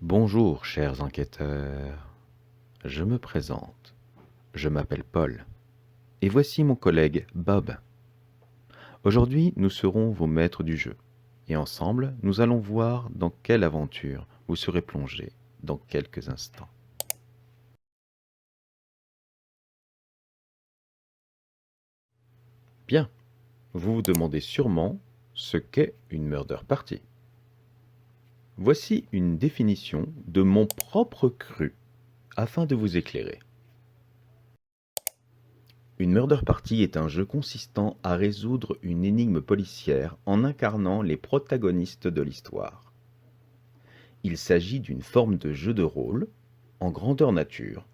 Bonjour, chers enquêteurs. Je me présente. Je m'appelle Paul. Et voici mon collègue Bob. Aujourd'hui, nous serons vos maîtres du jeu. Et ensemble, nous allons voir dans quelle aventure vous serez plongés dans quelques instants. Bien, vous vous demandez sûrement ce qu'est une murder party. Voici une définition de mon propre cru afin de vous éclairer. Une murder party est un jeu consistant à résoudre une énigme policière en incarnant les protagonistes de l'histoire. Il s'agit d'une forme de jeu de rôle, en grandeur nature,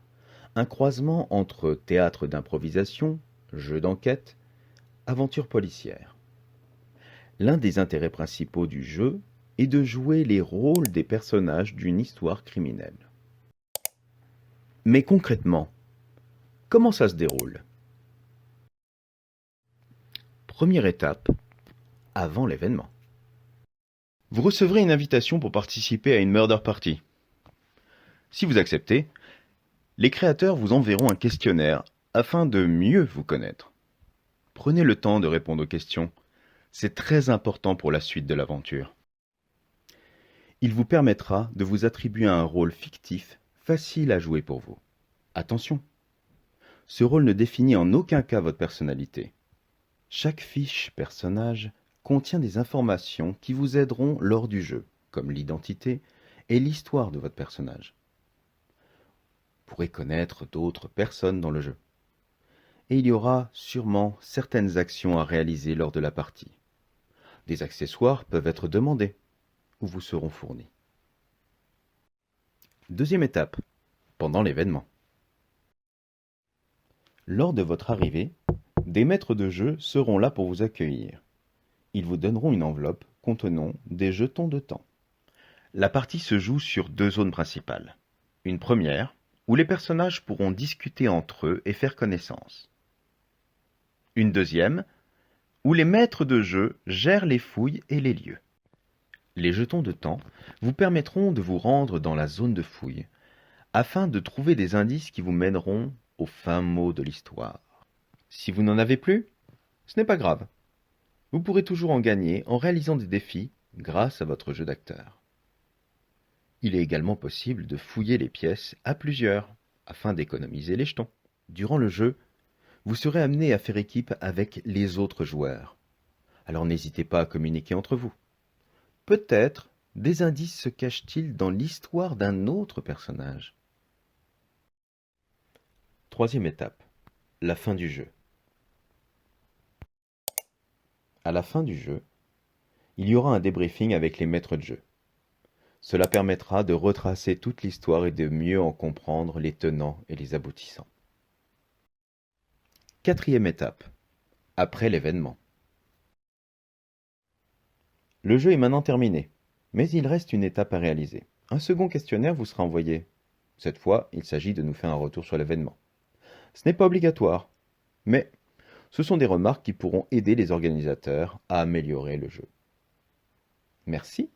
un croisement entre théâtre d'improvisation, jeu d'enquête, aventure policière. L'un des intérêts principaux du jeu est de jouer les rôles des personnages d'une histoire criminelle. Mais concrètement, comment ça se déroule ? Première étape, avant l'événement. Vous recevrez une invitation pour participer à une murder party. Si vous acceptez, les créateurs vous enverront un questionnaire afin de mieux vous connaître. Prenez le temps de répondre aux questions. C'est très important pour la suite de l'aventure. Il vous permettra de vous attribuer un rôle fictif facile à jouer pour vous. Attention, ce rôle ne définit en aucun cas votre personnalité. Chaque fiche personnage contient des informations qui vous aideront lors du jeu, comme l'identité et l'histoire de votre personnage. Vous pourrez connaître d'autres personnes dans le jeu. Et il y aura sûrement certaines actions à réaliser lors de la partie. Des accessoires peuvent être demandés ou vous seront fournis. Deuxième étape, pendant l'événement. Lors de votre arrivée, des maîtres de jeu seront là pour vous accueillir. Ils vous donneront une enveloppe contenant des jetons de temps. La partie se joue sur deux zones principales. Une première, où les personnages pourront discuter entre eux et faire connaissance. Une deuxième, où les maîtres de jeu gèrent les fouilles et les lieux. Les jetons de temps vous permettront de vous rendre dans la zone de fouille, afin de trouver des indices qui vous mèneront au fin mot de l'histoire. Si vous n'en avez plus, ce n'est pas grave. Vous pourrez toujours en gagner en réalisant des défis grâce à votre jeu d'acteur. Il est également possible de fouiller les pièces à plusieurs, afin d'économiser les jetons. Durant le jeu, vous serez amené à faire équipe avec les autres joueurs. Alors n'hésitez pas à communiquer entre vous. Peut-être des indices se cachent-ils dans l'histoire d'un autre personnage. Troisième étape, la fin du jeu. À la fin du jeu, il y aura un débriefing avec les maîtres de jeu. Cela permettra de retracer toute l'histoire et de mieux en comprendre les tenants et les aboutissants. Quatrième étape, après l'événement. Le jeu est maintenant terminé, mais il reste une étape à réaliser. Un second questionnaire vous sera envoyé. Cette fois, il s'agit de nous faire un retour sur l'événement. Ce n'est pas obligatoire, mais ce sont des remarques qui pourront aider les organisateurs à améliorer le jeu. Merci